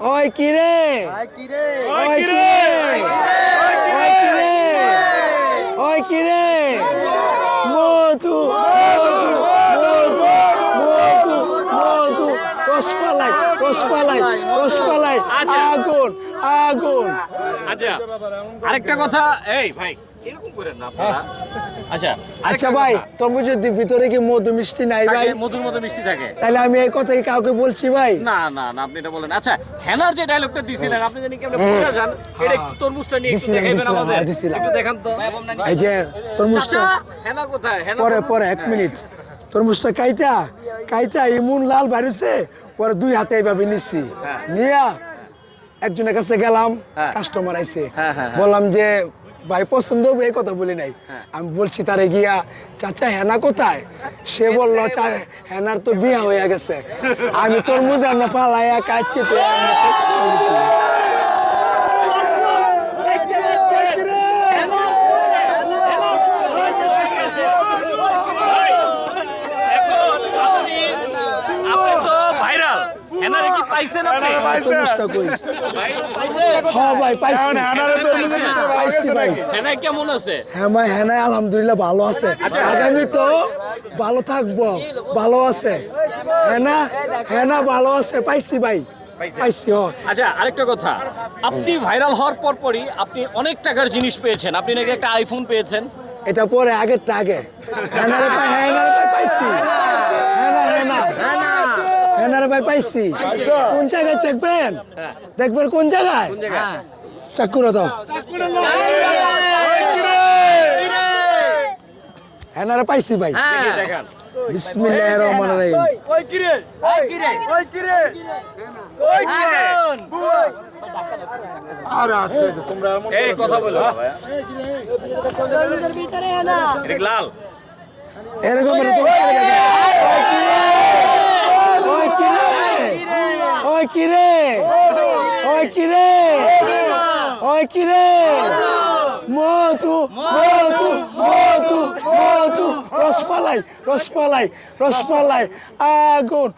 ওই কিরে ওই কিরে ওই কিরে ওই কিরে ওই কিরে মধু মধু মধু মধু রসমালাই রসমালাই রসমালাই আগুন আগুন। আচ্ছা আরেকটা কথা, এই ভাই এরকম করেন না আপনারা। আচ্ছা আচ্ছা ভাই তরমুজের ভিতরে কি মধু মিষ্টি নাই ভাই? মধুর মতো মিষ্টি থাকে। তাহলে আমি এই কথা কি কাউকে বলছি ভাই? না না না, আপনি এটা বলেন। আচ্ছা হেনার যে ডায়লগটা দিছিলেন আপনি জানি কেমনে ভুলে যান, এটা একটু তরমুজটা নিয়ে একটু দেখাইবেন আমাদের, একটু দেখান তো। এই যে তরমুজটা হেনা কোথায়? হেনা পরে পরে 1 মিনিট তরমুজটা কাইটা কাইটা এমন লাল বাড়িছে, পরে 2 হাতে এইভাবে নিচ্ছি, নিয়া একজনের কাছে গেলাম, কাস্টমার আইছে, বললাম যে ভাই পছন্দ হবে, এই কথা বলি নাই। আমি বলছি তারে গিয়া চাচা হেনা কোথায়? সে বললো হেনার তো বিয়া হয়ে গেছে। আমি তরমুজ আমরা ফালাইয়া কাচ্ছি তো তরমুজটা কই? হ্যাঁ ভাই পাইছি, পাইছি ভাই। হেনা কেমন আছে? হ্যাঁ ভাই হেনা আলহামদুলিল্লাহ ভালো আছে, আগামী তো ভালো থাকবো, ভালো আছে হেনা, হেনা ভালো আছে, পাইছি ভাই পাইছি। আচ্ছা আরেকটা কথা, আপনি ভাইরাল হওয়ার পরই আপনি অনেক টাকার জিনিস পেয়েছেন, আপনি নাকি একটা আইফোন পেয়েছেন। এটা পরে আগেরটা আগে। হেনারে পাই, হেনারে পাই পাইছি, হেনা হেনা হেনারে পাই পাইছি। কোন জায়গায় দেখবেন? দেখবেন কোন জায়গায়? চাকুরা দাও। হেনারে পাইছি ভাই। দেখান। বিসমিল্লাহির রহমানির রহিম। ওই কিরে ওই কিরে ওই কিরে ওই কিরে। আরে আচ্ছা তোমরা এই কথা বলো ভাই, এটা লাল এরকম ওই কিরে ওই কিরে ওই কিরে ওই কিরে মধু মধু মধু মধু রসমালাই রসমালাই রসমালাই আগুন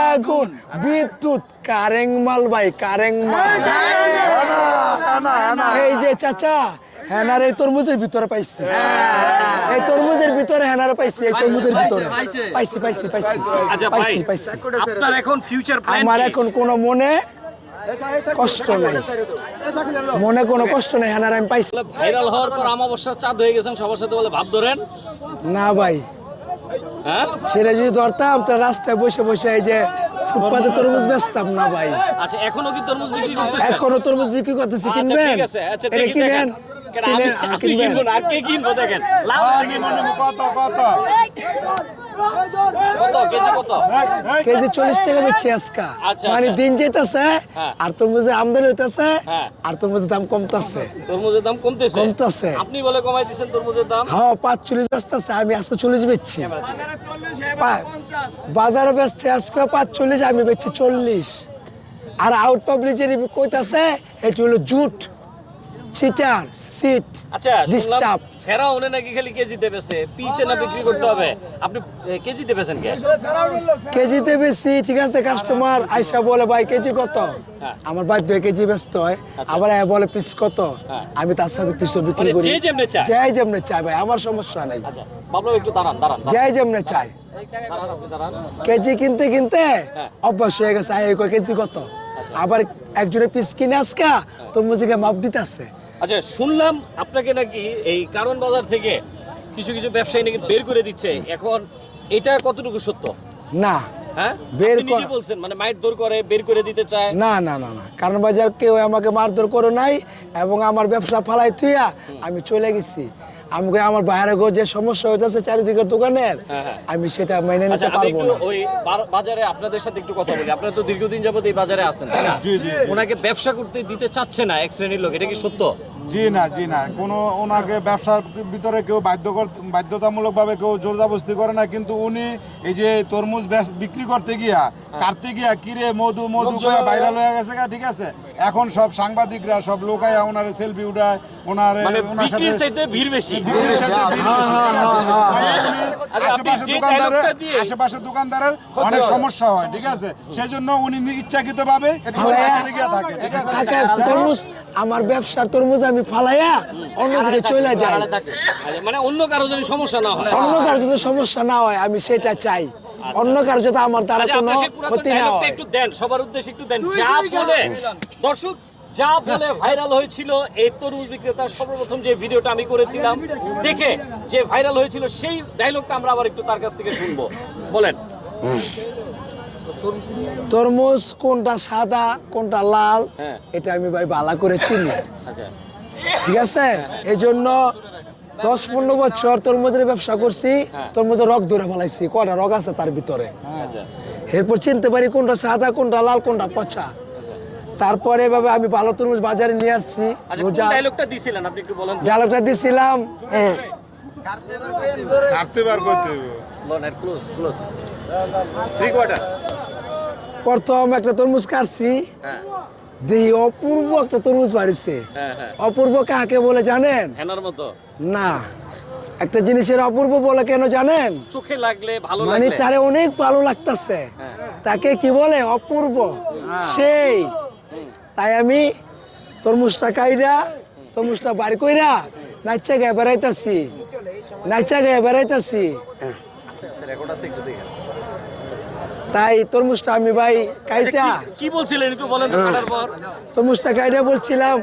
আগুন বিদ্যুৎ কারেং মাল ভাই কারেং মাল। এই যে চাচা হেনার এই তরমুজের ভিতরে পাইছি, এই তরমুজের ভিতরে হেনারে পাইছি, এই তরমুজের ভিতরে পাইছি পাইছি পাইছি। আচ্ছা ভাই পাইছি পাইছি। আপনার এখন ফিউচার প্ল্যান? আমার এখন কোনো মনে কষ্ট নাই, মনে কোনো কষ্ট নাই, হেনার আমি পাইছি। ভাইরাল হওয়ার পর আমাবস্যার চাঁদ হয়ে গেছেন, সবার সাথে বলে ভাব ধরেন না ভাই, হ্যাঁ? সেটা যদি ধরতাম তো রাস্তায় বসে বসে এই যে ফুটপাতে তরমুজ বেচতাম না ভাই। আচ্ছা এখনো কি তরমুজ বিক্রি করতেছেন? এখনো তরমুজ বিক্রি করতেছি, আচ্ছা, কিনবেন? ঠিক আছে, আচ্ছা, এটা দেখি, কিনেন, কেন কিনেন, আপনি কিনবেন। কিনবো না, আর কে কিনবো দেখেন। লাল দেখি মনে হয়। কত কত কত কেজি কত? কেজি 40 টাকা বেচছি আজকা। আচ্ছা, মানে আচ্ছা। দিন যেতেছে হ্যাঁ। আর তরমুজের আমদানি হইতেছে হ্যাঁ। আর তরমুজের দাম কমতেছে তরমুজের দাম কমতেছে? কমতেছে। আপনি বলে কমাই দিচ্ছেন তরমুজের দাম। হ্যাঁ 45 বেচতেছে, আমি আজকে 40 বেচছি। বাজারে বেচছে আজকে 45, আমি বেচছি 40। আর আউট পাবলিক যে কইতাছে এটি হলো জুট, চিটার, সিট, আচ্ছা শুনলাম ডিস্টার্ব। ফেরাউনে নাকি খালি কেজিতে বেচে, পিসে না বিক্রি করতে হবে। আপনি কেজিতে বেচেন কে? কেজিতে বেশি, ঠিক আছে। কাস্টমার আইসা বলে ভাই কেজি কত, আমার বাধ্য হয়ে কেজি ব্যস্ত হয়। আবার বলে পিস কত, আমি তার সাথে পিসও বিক্রি মানে করি, যে যেমনে চায়। যাই যেমনে চাই ভাই, আমার সমস্যা নাই। আচ্ছা বাবলু একটু দাঁড়ান দাঁড়ান দাঁড়ান, যাই যেমনে চাই। দাঁড়ান, আপনি দাঁড়ান। কেজি কিনতে কিনতে অভ্যাস হয়ে গেছে, আই কয় কেজি কত। আবার একজনের পিস কিনে আজকা তো মুজিকে মাপ দিতে আছে। আচ্ছা শুনলাম আপনাকে নাকি এই কারণ বাজার থেকে কিছু কিছু ব্যবসায়ী নাকি বের করে দিচ্ছে, এখন এটা কতটুকু সত্য? না হ্যাঁ বের আপনি নিজে করা- বলছেন, মানে মাইর করে বের করে দিতে চায়। না না না না, কারণ বাজার কেউ আমাকে মারধর করে নাই এবং আমার ব্যবসা ফালাই থুইয়া আমি চলে গেছি। আমাকে আমার বাইরে যে সমস্যা হইতেছে চারিদিকের দোকানের, আমি সেটা মেনে আচ্ছা নিতে আমি পারবো একটু না। ওই বাজারে আপনাদের সাথে একটু কথা বলি। আপনারা তো দীর্ঘদিন যাবত এই বাজারে আছেন, তাই না? ওনাকে ব্যবসা করতে দিতে চাচ্ছে না এক শ্রেণীর লোক, এটা কি সত্য? জি না কোনো ওনাকে ব্যবসার ভিতরে কেউ বাধ্যতামূলকভাবে কেউ জোর জবরদস্তি করে না, কিন্তু উনি এই যে তরমুজ বিক্রি করতে গিয়া কাটতে গিয়া কিরে মধু ভাইরাল হয়ে গেছে গা, ঠিক আছে। এখন সব সাংবাদিকরা সব লোকায় ওনার সেলফি উঠায়, ওনার মানে ওনার সাথে বিক্রির চাইতে ভিড় বেশি। ভিড়ের চাইতে ভিড় বেশি, ঠিক আছে? মানে আচ্ছা, আপনি যে dialogue-টা দিয়ে- আশেপাশের দোকানদারের অনেক সমস্যা হয়, ঠিক আছে। সেই জন্য উনি ইচ্ছাকৃতভাবে গিয়ে থাকে, ঠিক আছে। তরমুজ আমার ব্যবসার তরমুজ আমি ফালাইয়া অন্যদিকে চলে যাই, আচ্ছা, মানে অন্য কারো যদি সমস্যা না হয়। অন্য কারো যদি সমস্যা না হয় আমি সেটা চাই, অন্য কারো যাতে আমার দ্বারা আচ্ছা, কোনো আপনি সেই পুরাতন ক্ষতি না dialogue-টা হয়। একটু দেন, সবার উদ্দেশ্যে একটু দেন। যা বলে দর্শক, যা বলে ভাইরাল হয়েছিল এই তরমুজ বিক্রেতার সর্বপ্রথম যে ভিডিওটা আমি করেছিলাম দেখে যে ভাইরাল হয়েছিল, সেই ডায়লগটা আমরা আবার একটু তার কাছ থেকে শুনবো। বলেন। তরমুজ কোনটা সাদা কোনটা লাল হ্যাঁ। এটা আমি ভাই ভালো করে চিনি, আচ্ছা, ঠিক আছে। এই জন্য 10-15 বছর তরমুজের ব্যবসা করছি, তরমুজের রগ ধরে ফেলাইছি, কটা রগ আছে তার ভিতরে। আচ্ছা, এরপর চিনতে পারি কোনটা সাদা কোনটা লাল কোনটা পচা। তারপরে এভাবে আমি ভালো তরমুজ বাজারে নিয়ে আসছি। আচ্ছা, কোন ডায়লগটা দিছিলেন আপনি একটু বলেন। ডায়লগটা দিছিলাম, কাটতে বার করতে হবে। বলেন, ক্লোজ ক্লোজ 3/4। প্রথম একটা তরমুজ কাটছি, হ্যাঁ দেখি অপূর্ব একটা তরমুজ বাড়িছে। হ্যাঁ হ্যাঁ, অপূর্ব কাকে বলে জানেন? হেনার মতো না, একটা জিনিসের অপূর্ব বলে কেন জানেন? চোখে লাগলে ভালো মানে লাগলে। তারে অনেক ভালো লাগতেছে, তাকে কি বলে অপূর্ব সেই। তাই আমি তরমুজটা কাইরা তরমুজটা বাড়ি কইরা নাচা গায়ে বেড়াইতাছি, নাচা গায়ে বেড়াইতাছি। আছে আছে, রেকর্ড আছে, একটু দেখেন। তাই তরমুজটা আমি ভাই আচ্ছা, কাইটা কি বলছিলেন একটু বলেন তো কাটার পর। তরমুজটা কাইটা বলছিলাম